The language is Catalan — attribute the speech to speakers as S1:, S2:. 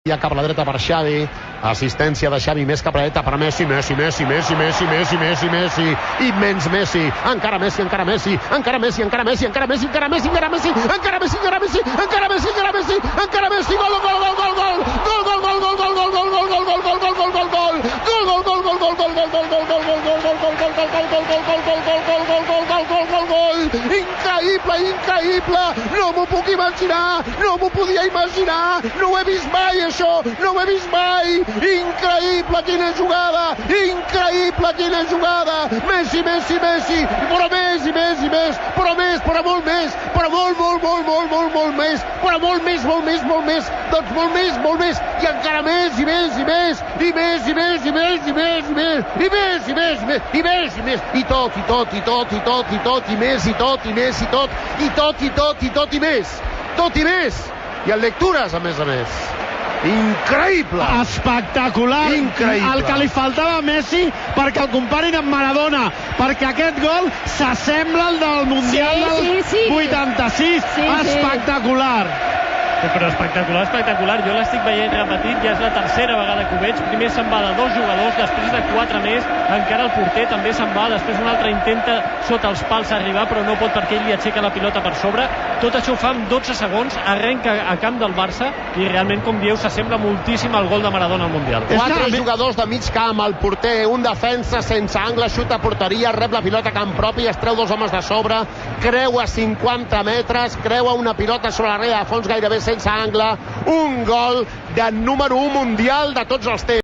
S1: Ja cap a la dreta per Xavi, assistència de Xavi més cap a la dreta per Messi, i menys Messi, encara Messi, encara Messi, encara Messi, gol, increïble, no m'ho puc imaginar, no m'ho podia imaginar, no ho he vist mai això, no ho he vist mai, increïble quina jugada, Messi, però més, però molt més, doncs molt més, i encara més, i en lectures, a més. Increïble!
S2: Espectacular!
S1: Increïble!
S2: El que li faltava a Messi perquè el comparin amb Maradona, perquè aquest gol s'assembla al del Mundial del 86. Espectacular!
S3: Però espectacular. Jo l'estic veient repetit, ja és la tercera vegada que ho veig. Primer se'n va de 2 jugadors, després de 4 més, encara el porter també se'n va, després un altre intenta sota els pals arribar, però no pot perquè ell li aixeca la pilota per sobre. Tot això ho fa en 12 segons, arrenca a camp del Barça i realment, com dieu, s'assembla moltíssim al gol de Maradona al Mundial.
S1: 4 jugadors de mig camp, el porter, un defensa sense angle, xuta a porteria, rep la pilota a camp propi, es treu 2 homes de sobre, creua 50 metres, creua una pilota sobre la raya de fons gairebé sense angle, un gol de número 1 mundial de tots els temps.